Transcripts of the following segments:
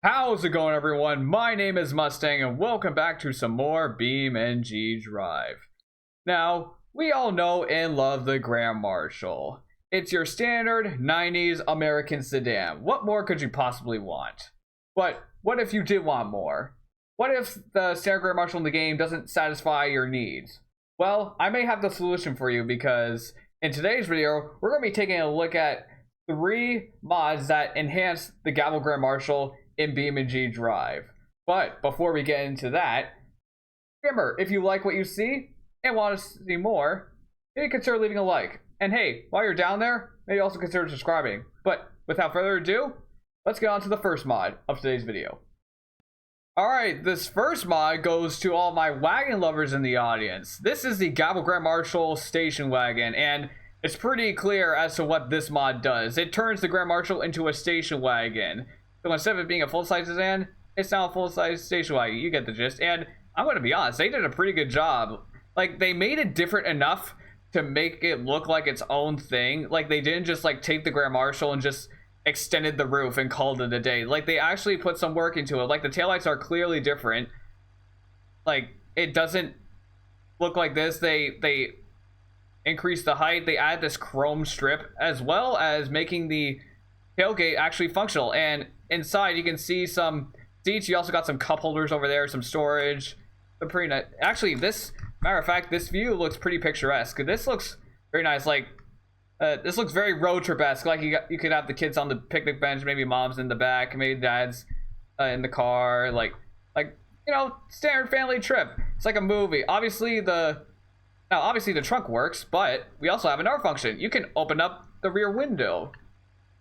How's it going, everyone? My name is Mustang and welcome back to some more BeamNG Drive. Now, we all know and love the Grand Marshal. It's your standard 90s American sedan. What more could you possibly want? But what if you did want more? What if the standard Grand Marshal in the game doesn't satisfy your needs? Well, I may have the solution for you, because in today's video, we're going to be taking a look at 3 mods that enhance the Gavril Grand Marshal in BeamNG Drive. But before we get into that, remember, if you like what you see and want to see more, maybe consider leaving a like. And hey, while you're down there, maybe also consider subscribing. But without further ado, let's get on to the first mod of today's video. Alright, this first mod goes to all my wagon lovers in the audience. This is the Gavril Grand Marshal station wagon, and it's pretty clear as to what this mod does. It turns the Grand Marshal into a station wagon. So instead of it being a full-size sedan, it's now a full-size station wagon. You get the gist. And I'm going to be honest, they did a pretty good job. Like, they made it different enough to make it look like its own thing. Like, they didn't just, like, take the Grand Marshal and just extended the roof and called it a day. Like, they actually put some work into it. Like, the taillights are clearly different. Like, it doesn't look like this. They increased the height. They add this chrome strip, as well as making the tailgate actually functional. And inside you can see some seats. You also got some cup holders over there, some storage. They're pretty nice. Actually, this, matter of fact, this view looks pretty picturesque. This looks very nice. Like, this looks very road trip-esque. Like, you could have the kids on the picnic bench, maybe mom's in the back, maybe dad's in the car. Like you know, standard family trip. It's like a movie. Obviously the trunk works, but we also have another function. You can open up the rear window.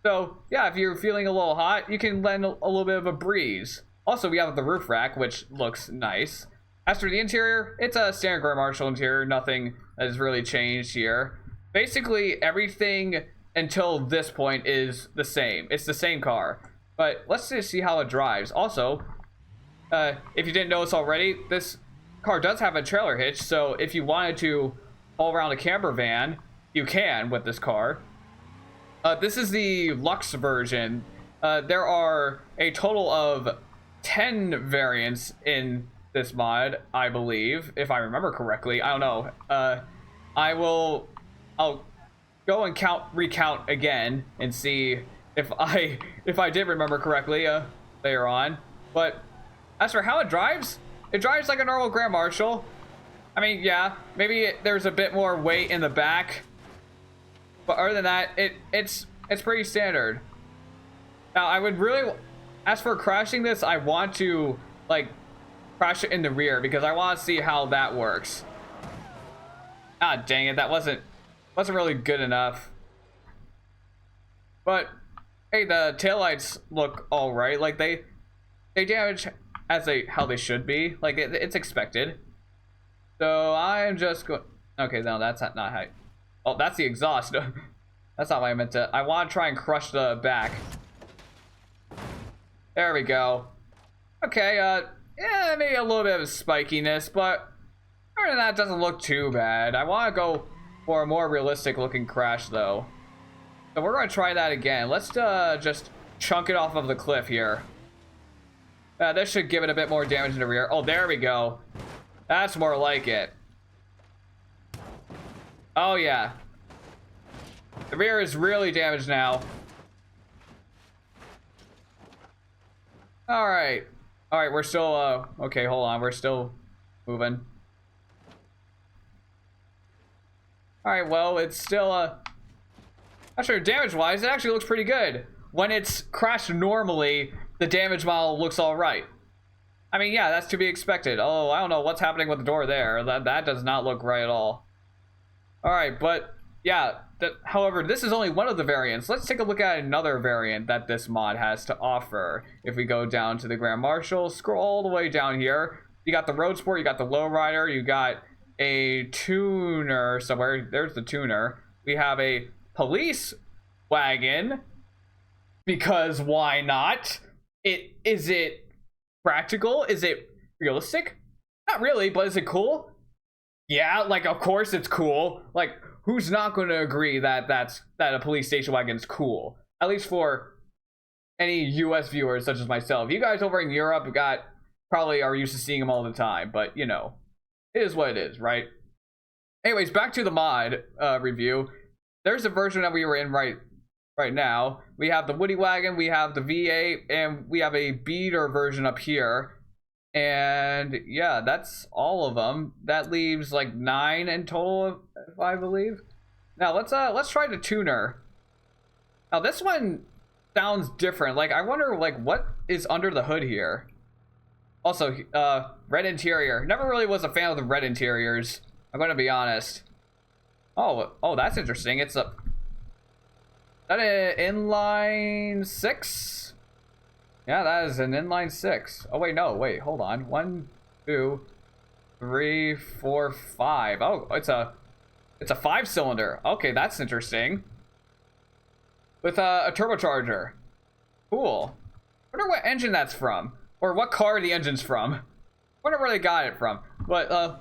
So, yeah, if you're feeling a little hot, you can lend a little bit of a breeze. Also, we have the roof rack, which looks nice. As for the interior, it's a standard Grand Marshal interior. Nothing has really changed here. Basically, everything until this point is the same. It's the same car. But let's just see how it drives. Also, if you didn't notice already, this car does have a trailer hitch. So if you wanted to haul around a camper van, you can with this car. This is the Luxe version. There are a total of 10 variants in this mod, I believe, if I remember correctly. I don't know. I'll go and recount again and see if I did remember correctly later on. But as for how it drives like a normal Grand Marshal. I mean, yeah, maybe there's a bit more weight in the back. But other than that, it's pretty standard. Now, I would really, as for crashing this, I want to, like, crash it in the rear, because I want to see how that works. Ah, dang it, that wasn't really good enough. But hey, the taillights look all right. Like, they damage how they should be. Like, it's expected. So I'm just going. Okay, no, that's not how. Oh, that's the exhaust. That's not what I meant to. I want to try and crush the back. There we go. Okay, yeah, maybe a little bit of spikiness, but other than that, it doesn't look too bad. I want to go for a more realistic looking crash, though. So we're going to try that again. Let's just chunk it off of the cliff here. This should give it a bit more damage in the rear. Oh, there we go. That's more like it. Oh, yeah. The rear is really damaged now. Alright. Alright, we're still, okay, hold on. We're still moving. Alright, well, it's still, not sure, damage-wise, it actually looks pretty good. When it's crashed normally, the damage model looks alright. I mean, yeah, that's to be expected. Oh, I don't know what's happening with the door there. That does not look right at all. Alright, but yeah, however, this is only one of the variants. Let's take a look at another variant that this mod has to offer. If we go down to the Grand Marshal, scroll all the way down here, you got the Road Sport, you got the Lowrider, you got a tuner somewhere. There's the tuner. We have a police wagon, because why not? Is it practical? Is it realistic? Not really, but is it cool? Yeah, like, of course it's cool. Like, who's not going to agree that a police station wagon is cool? At least for any US viewers such as myself. You guys over in Europe probably are used to seeing them all the time, but you know, it is what it is, right? Anyways, back to the mod review. There's the version that we were in right now. We have the Woody Wagon, we have the V8, and we have a beater version up here. And yeah, that's all of them. That leaves like 9 in total, I believe. Now let's try the tuner. Now this one sounds different. Like I wonder like what is under the hood here. Also, red interior. Never really was a fan of the red interiors, I'm gonna be honest. Oh, that's interesting. It's that an inline 6? Yeah, that is an inline 6. Oh wait, no, wait, hold on. 1, 2, 3, 4, 5. Oh, it's a 5-cylinder. Okay, that's interesting. With a turbocharger. Cool. Wonder what engine that's from, or what car the engine's from. Wonder where they got it from. But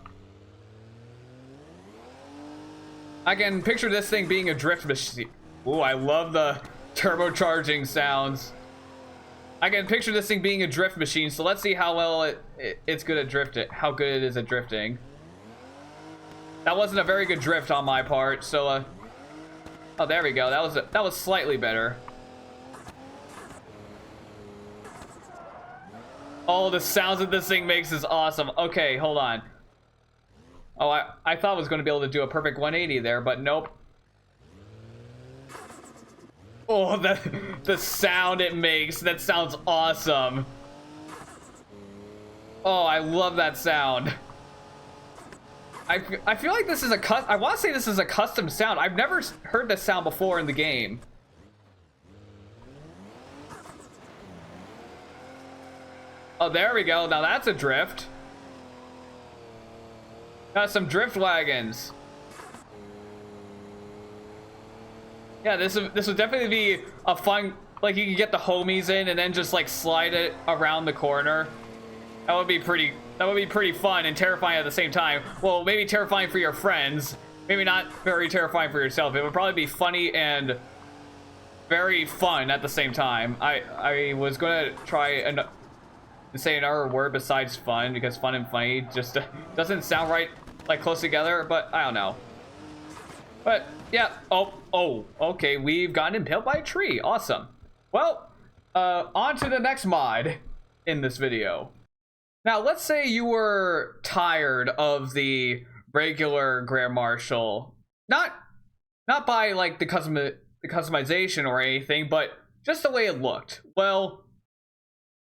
I can picture this thing being a drift machine. Ooh, I love the turbocharging sounds. I can picture this thing being a drift machine, so let's see how well it's good at drifting. How good it is at drifting. That wasn't a very good drift on my part, so oh, there we go. That was slightly better. Oh, the sounds that this thing makes is awesome. Okay, hold on. Oh, I thought I was going to be able to do a perfect 180 there, but nope. Oh, the sound it makes. That sounds awesome. Oh, I love that sound. I feel like this is I want to say this is a custom sound. I've never heard this sound before in the game. Oh, there we go. Now that's a drift. Got some drift wagons. Yeah, this would definitely be a fun, like you can get the homies in and then just like slide it around the corner. That would be pretty fun and terrifying at the same time. Well, maybe terrifying for your friends, maybe not very terrifying for yourself. It would probably be funny and very fun at the same time. I was gonna try and say another word besides fun, because fun and funny just doesn't sound right, like close together, but I don't know. But yeah, oh, okay, we've gotten impaled by a tree. Awesome. Well, on to the next mod in this video. Now, let's say you were tired of the regular Grand Marshal, not by like the customization or anything, but just the way it looked. Well,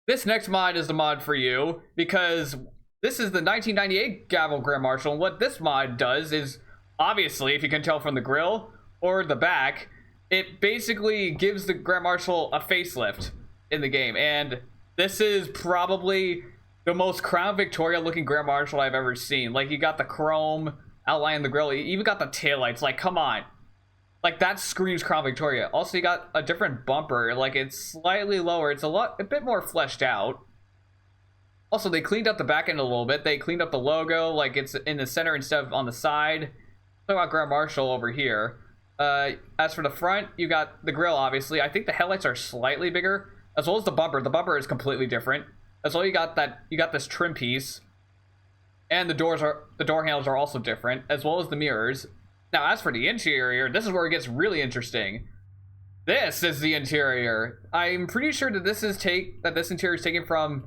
this next mod is the mod for you, because this is the 1998 Gavril Grand Marshal, and what this mod does is, obviously, if you can tell from the grill or the back, it basically gives the Grand Marshal a facelift in the game, and this is probably the most Crown Victoria looking Grand Marshal I've ever seen. Like, you got the chrome outline in the grill, you even got the taillights, like, come on. Like, that screams Crown Victoria. Also, you got a different bumper. Like, it's slightly lower. It's a bit more fleshed out. Also, they cleaned up the back end a little bit. They cleaned up the logo. Like, it's in the center instead of on the side. Talk about Grand Marshal over here. As for the front, you got the grille, obviously. I think the headlights are slightly bigger, as well as the bumper. The bumper is completely different. As well, you got this trim piece. And the door handles are also different, as well as the mirrors. Now, as for the interior, this is where it gets really interesting. This is the interior. I'm pretty sure that this interior is taken from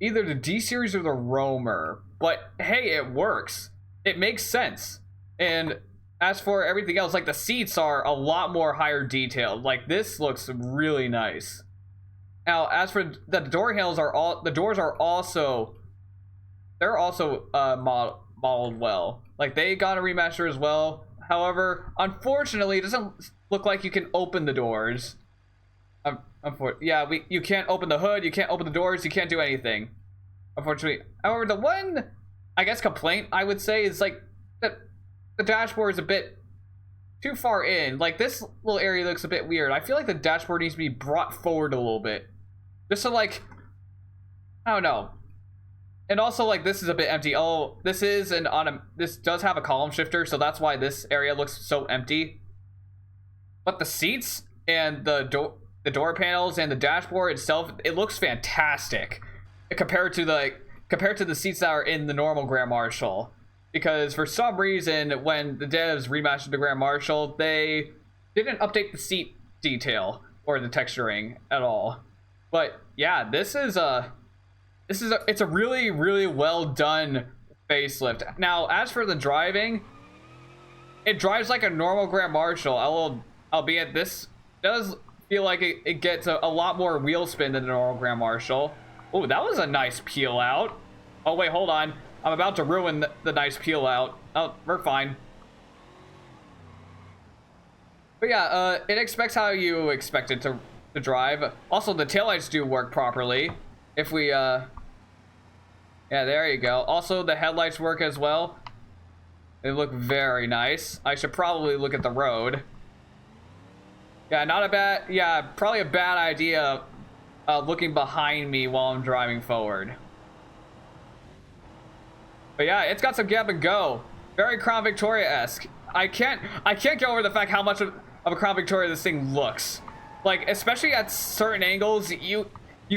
either the D series or the Roamer. But hey, it works. It makes sense. And as for everything else, like the seats are a lot more higher detailed. Like this looks really nice. Now, as for the door handles, the doors are also modeled well. Like they got a remaster as well. However, unfortunately, it doesn't look like you can open the doors. Yeah, you can't open the hood, you can't open the doors, you can't do anything, unfortunately. However, the one, I guess, complaint I would say is like that the dashboard is a bit too far in. Like this little area looks a bit weird. I feel like the dashboard needs to be brought forward a little bit, just so like, I don't know. And also, like, this is a bit empty. Oh, this does have a column shifter, so that's why this area looks so empty. But the seats and the the door panels and the dashboard itself, it looks fantastic compared to the seats that are in the normal Grand Marshal. Because for some reason, when the devs remastered the Grand Marshal, they didn't update the seat detail or the texturing at all. But yeah, it's a really, really well done facelift. Now, as for the driving, it drives like a normal Grand Marshal, albeit this does feel like it gets a lot more wheel spin than the normal Grand Marshal. Oh, that was a nice peel out. Oh wait, hold on. I'm about to ruin the nice peel out. Oh, we're fine. But yeah, it expects how you expect it to drive. Also, the taillights do work properly. If we, yeah, there you go. Also, the headlights work as well. They look very nice. I should probably look at the road. Yeah, probably a bad idea looking behind me while I'm driving forward. But yeah, it's got some gap and go. Very Crown Victoria-esque. I can't get over the fact how much of a Crown Victoria this thing looks. Like, especially at certain angles, you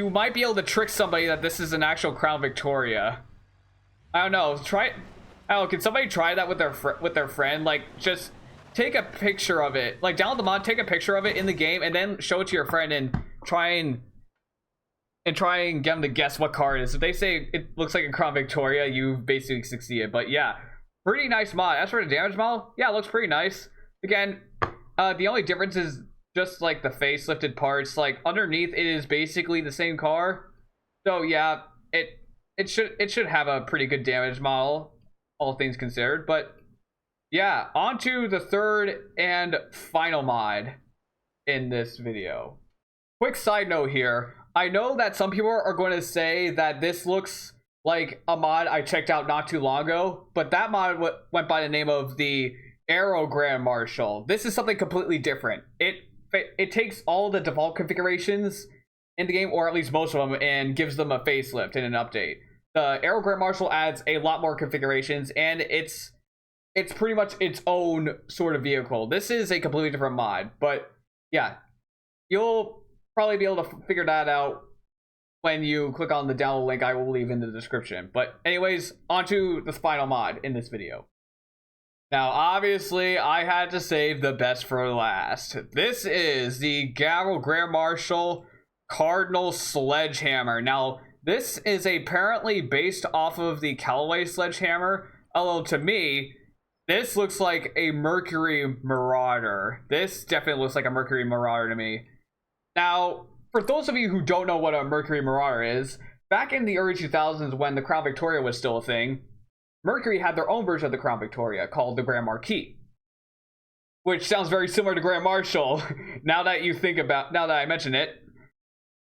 might be able to trick somebody that this is an actual Crown Victoria. I don't know. Can somebody try that with their friend? Like, just take a picture of it. Like, download the mod, take a picture of it in the game, and then show it to your friend and try and get them to guess what car it is. If they say it looks like a Crown Victoria, you've basically succeeded. But yeah, pretty nice mod. As for the damage model, yeah, it looks pretty nice. Again, the only difference is just like the facelifted parts. Like, underneath it is basically the same car. So yeah, it should have a pretty good damage model, all things considered. But yeah, on to the third and final mod in this video. Quick side note here. I know that some people are going to say that this looks like a mod I checked out not too long ago, but that mod went by the name of the Aero Grand Marshal. This is something completely different. It takes all the default configurations in the game, or at least most of them, and gives them a facelift and an update. The Aero Grand Marshal adds a lot more configurations, and it's pretty much its own sort of vehicle. This is a completely different mod, but yeah, you'll probably be able to figure that out when you click on the download link I will leave in the description. But anyways, on to the final mod in this video. Now, obviously, I had to save the best for last. This is the Gavril Grand Marshal Cardinal Sledgehammer. Now, this is apparently based off of the Callaway Sledgehammer, although to me, this looks like a Mercury Marauder. This definitely looks like a Mercury Marauder to me. Now, for those of you who don't know what a Mercury Marauder is, back in the early 2000s when the Crown Victoria was still a thing, Mercury had their own version of the Crown Victoria called the Grand Marquis, which sounds very similar to Grand Marshal now that I mention it.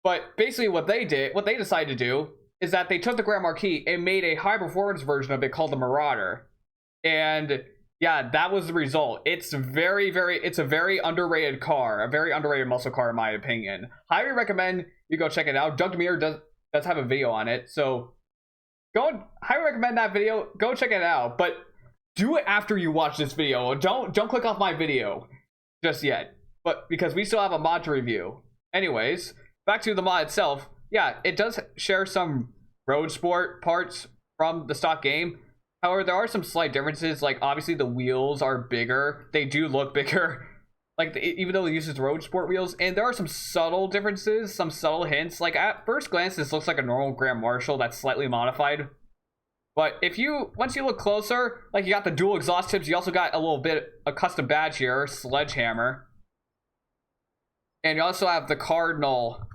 But basically what they decided to do is that they took the Grand Marquis and made a high performance version of it called the Marauder. And yeah, that was the result. It's a very underrated car, a very underrated muscle car in my opinion. Highly recommend you go check it out. Doug Demir does have a video on it, so highly recommend that video. Go check it out, but do it after you watch this video. Don't click off my video just yet, but because we still have a mod to review. Anyways, back to the mod itself. Yeah, it does share some road sport parts from the stock game. However, there are some slight differences. Like, obviously the wheels are bigger. They do look bigger, like even though it uses road sport wheels. And there are some subtle differences, some subtle hints. Like, at first glance, this looks like a normal Grand Marshal that's slightly modified. But once you look closer, like, you got the dual exhaust tips. You also got a custom badge here, Sledgehammer. And you also have the Cardinal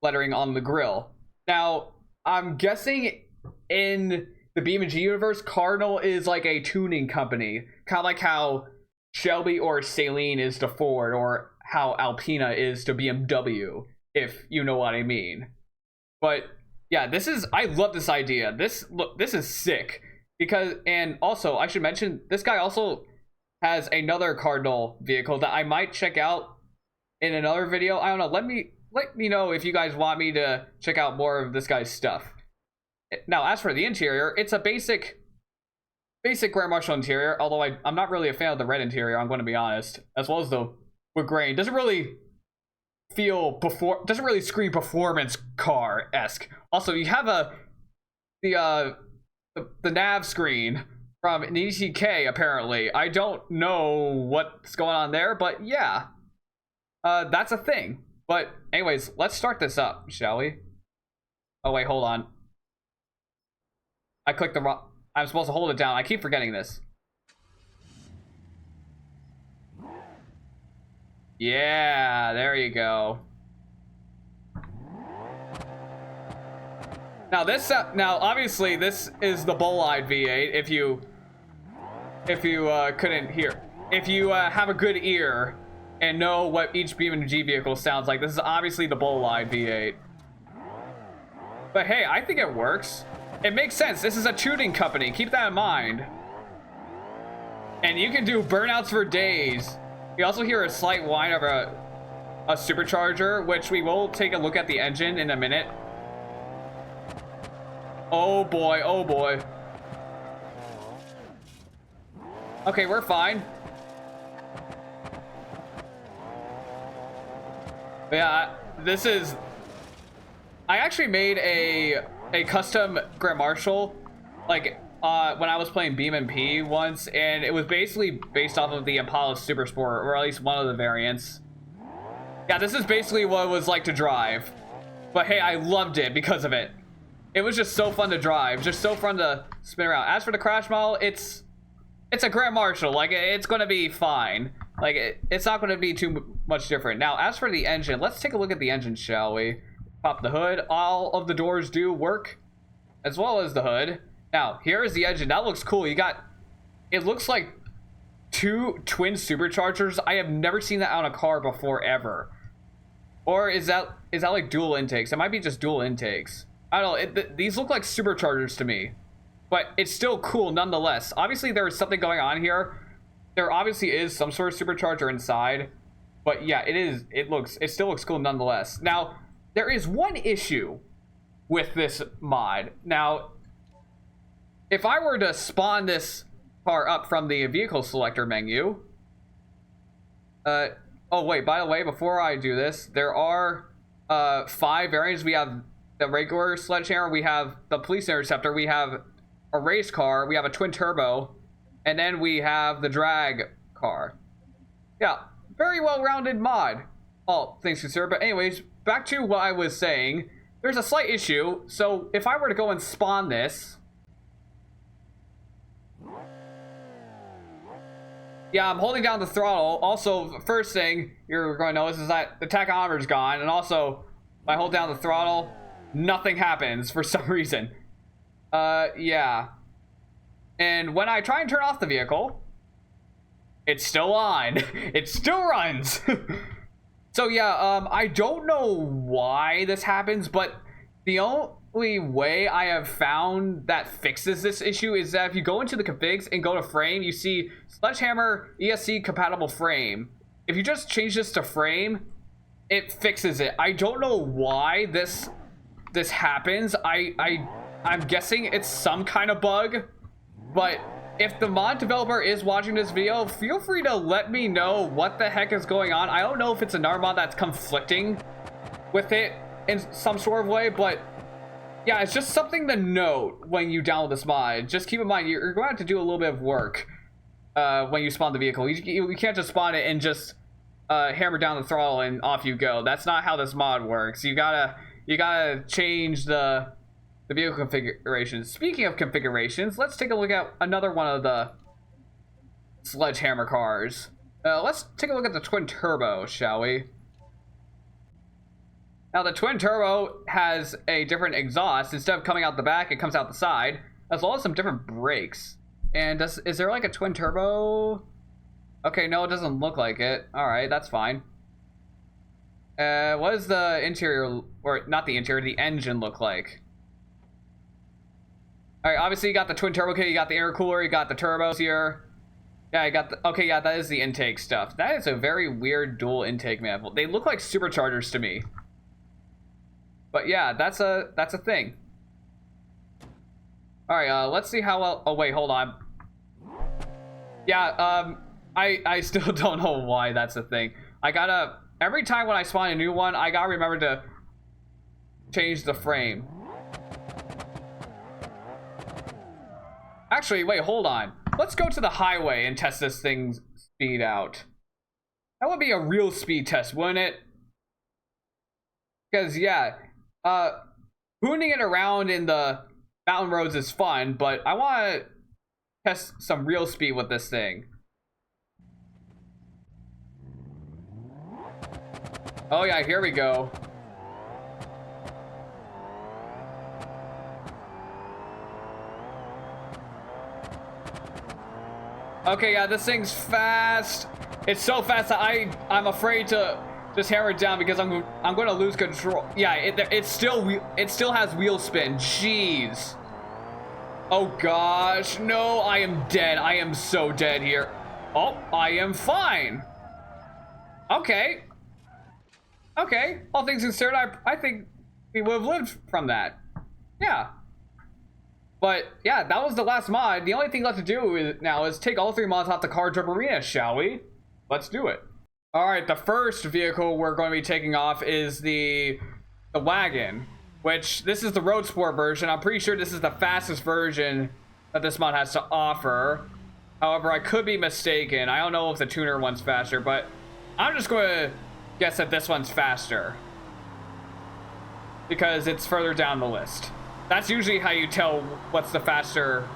lettering on the grille. Now, I'm guessing in the BeamNG universe, Cardinal is like a tuning company, kind of like how Shelby or Saleen is to Ford, or how Alpina is to BMW, if you know what I mean. But yeah, I love this idea. This is sick, and also I should mention, this guy also has another Cardinal vehicle that I might check out in another video. I don't know. Let me know if you guys want me to check out more of this guy's stuff. Now, as for the interior, it's a basic Grand Marshal interior, although I'm not really a fan of the red interior, I'm going to be honest, as well as the with grain. Doesn't really doesn't really scream performance car-esque. Also, you have the nav screen from an ETK, apparently. I don't know what's going on there, but yeah. That's a thing. But anyways, let's start this up, shall we? Oh wait, hold on. I clicked the wrong... I'm supposed to hold it down. I keep forgetting this. Yeah, there you go. Now this, now obviously this is the Bolide V8. If you couldn't hear, if you have a good ear and know what each BeamNG vehicle sounds like, this is obviously the Bolide V8. But hey, I think it works. It makes sense. This is a tuning company. Keep that in mind. And you can do burnouts for days. You also hear a slight whine of a supercharger, which we will take a look at the engine in a minute. Oh boy, oh boy. Okay, we're fine. But yeah, this is... I actually made a custom Grand Marshal, like, when I was playing BeamNP once, and it was basically based off of the Impala Super Sport, or at least one of the variants. Yeah, this is basically what it was like to drive. But hey, I loved it because of it. It was just so fun to drive, just so fun to spin around. As for the crash model, it's a Grand Marshal. Like, it's gonna be fine. Like, it's not gonna be too much different. Now, as for the engine, let's take a look at the engine, shall we? Pop the hood. All of the doors do work, as well as the hood. Now, here is the engine. That looks cool. You got, it looks like 2 twin superchargers. I have never seen that on a car before, ever. Or is that like dual intakes? It might be just dual intakes. I don't know. These look like superchargers to me, but it's still cool nonetheless. Obviously, there is something going on here. There obviously is some sort of supercharger inside, but yeah, it still looks cool nonetheless. Now, there is one issue with this mod. Now, if I were to spawn this car up from the vehicle selector menu, oh wait, by the way, before I do this, there are 5 variants. We have the regular Sledgehammer, we have the police interceptor, we have a race car, we have a twin turbo, and then we have the drag car. Yeah, very well-rounded mod, all things considered. But anyways, back to what I was saying. There's a slight issue. So if I were to go and spawn this, yeah, I'm holding down the throttle. Also, first thing you're going to notice is that the tachometer's gone, and also if I hold down the throttle, nothing happens for some reason. Yeah. And when I try and turn off the vehicle, it's still on. It still runs. So yeah, I don't know why this happens, but the only way I have found that fixes this issue is that if you go into the configs and go to frame, you see Sledgehammer ESC compatible frame. If you just change this to frame, it fixes it. I don't know why this happens. I'm guessing it's some kind of bug, but if the mod developer is watching this video, feel free to let me know what the heck is going on. I don't know if it's another mod that's conflicting with it in some sort of way, but yeah, it's just something to note when you download this mod. Just keep in mind, you're going to have to do a little bit of work when you spawn the vehicle. You can't just spawn it and just hammer down the throttle and off you go. That's not how this mod works. You gotta change the vehicle configurations. Speaking of configurations, let's take a look at another one of the Sledgehammer cars. Let's take a look at the twin turbo, shall we? Now, the twin turbo has a different exhaust. Instead of coming out the back, it comes out the side, as well as some different brakes. And is there like a twin turbo? Okay, no, it doesn't look like it. All right, that's fine. What does the interior, or not the interior, the engine look like? All right, obviously you got the twin turbo kit, you got the intercooler, you got the turbos here. Yeah, you got the, okay, yeah, that is the intake stuff. That is a very weird dual intake manifold. They look like superchargers to me. But yeah, that's a thing. All right, let's see how well, oh wait, hold on. Yeah, I still don't know why that's a thing. I gotta, every time when I spawn a new one, I gotta remember to change the frame. Actually, wait, hold on. Let's go to the highway and test this thing's speed out. That would be a real speed test, wouldn't it? Because, yeah, hooning it around in the mountain roads is fun, but I want to test some real speed with this thing. Oh, yeah, here we go. Okay, yeah, this thing's fast. It's so fast that I'm afraid to just hammer it down because I'm going to lose control. Yeah, it still has wheel spin. Jeez. Oh gosh, no, I am dead. I am so dead here. Oh, I am fine. Okay. Okay, all things considered, I think we would have lived from that. Yeah. But yeah, that was the last mod. The only thing left to do now is take all 3 mods off the Car Jump Arena, shall we? Let's do it. All right, the first vehicle we're going to be taking off is the wagon, which this is the road sport version. I'm pretty sure this is the fastest version that this mod has to offer. However, I could be mistaken. I don't know if the tuner one's faster, but I'm just going to guess that this one's faster because it's further down the list. That's usually how you tell what's the faster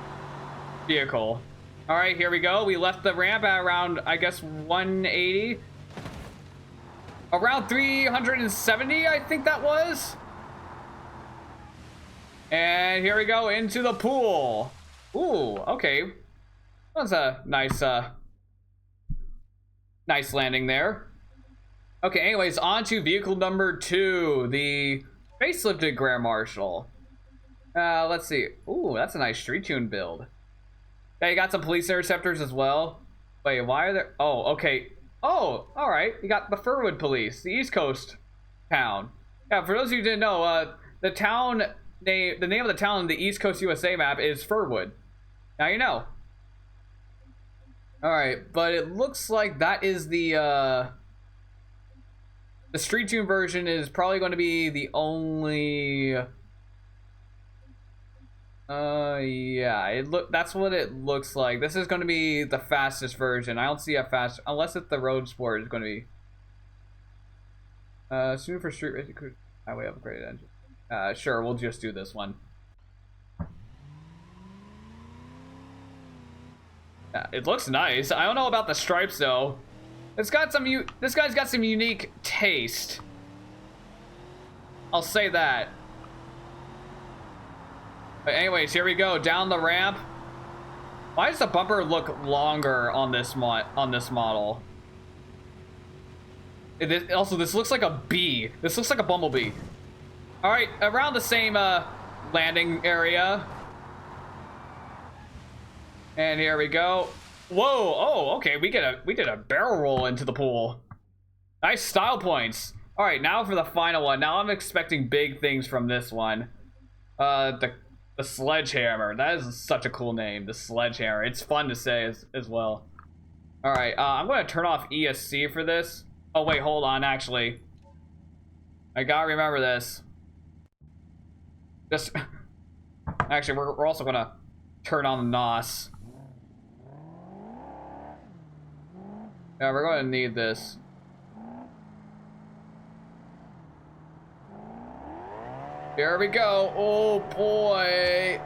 vehicle. All right, here we go. We left the ramp at around, I guess, 180. Around 370, I think that was. And here we go into the pool. Ooh, okay. That was a nice, nice landing there. Okay, anyways, on to vehicle number 2, the facelifted Grand Marshal. Let's see. Ooh, that's a nice street tune build. Yeah, you got some police interceptors as well. Wait, why are there? Oh, okay. Oh, all right. You got the Furwood Police, the East Coast town. Yeah, for those of you who didn't know, the name of the town in the East Coast USA map is Furwood. Now you know. All right, but it looks like that is the street tune version is probably going to be the only. Yeah, that's what it looks like. This is going to be the fastest version. I don't see a fast, unless it's the road sport is going to be soon for street racing highway upgraded engine. Sure, we'll just do this one. Yeah, it looks nice. I don't know about the stripes though. This guy's got some unique taste. I'll say that. But anyways, here we go down the ramp. Why does the bumper look longer on this model? Also, this looks like a bee. This looks like a bumblebee. All right, around the same landing area. And here we go. Whoa! Oh, okay. We did a barrel roll into the pool. Nice style points. All right, now for the final one. Now I'm expecting big things from this one. The Sledgehammer. That is such a cool name. The Sledgehammer. It's fun to say as well. All right. I'm going to turn off ESC for this. Oh, wait. Hold on, actually. I got to remember this. Just... Actually, we're also going to turn on the NOS. Yeah, we're going to need this. Here we go. Oh boy.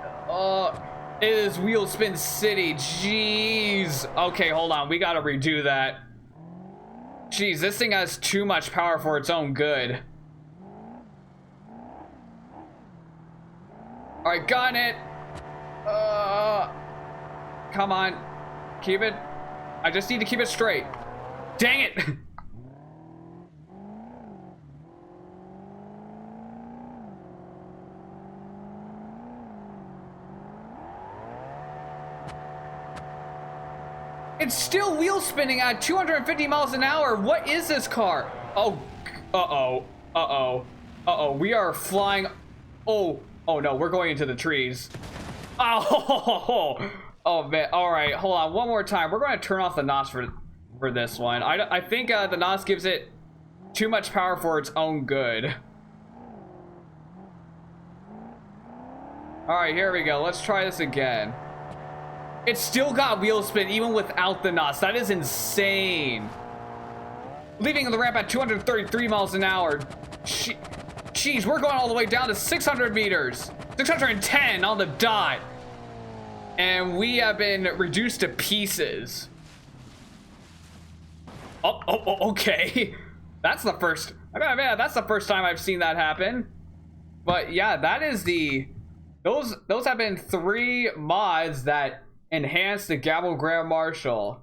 It is Wheel Spin City. Jeez. Okay, hold on. We gotta redo that. Jeez, this thing has too much power for its own good. Alright, got it. Come on. Keep it. I just need to keep it straight. Dang it. It's still wheel spinning at 250 miles an hour. What is this car? Oh, uh-oh, uh-oh, uh-oh. We are flying. Oh, oh no, we're going into the trees. Oh, oh man. All right, hold on one more time. We're going to turn off the NOS for for this one. I think the NOS gives it too much power for its own good. Alright, here we go. Let's try this again. It's still got wheel spin even without the NOS. That is insane. Leaving the ramp at 233 miles an hour. Jeez, we're going all the way down to 600 meters. 610 on the dot. And we have been reduced to pieces. Oh, okay. That's the first. I mean, that's the first time I've seen that happen. But yeah, that is the. Those have been 3 mods that enhance the Gavril Grand Marshal.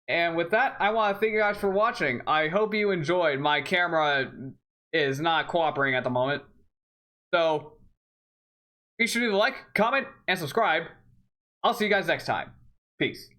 And with that, I want to thank you guys for watching. I hope you enjoyed. My camera is not cooperating at the moment. So, be sure to like, comment, and subscribe. I'll see you guys next time. Peace.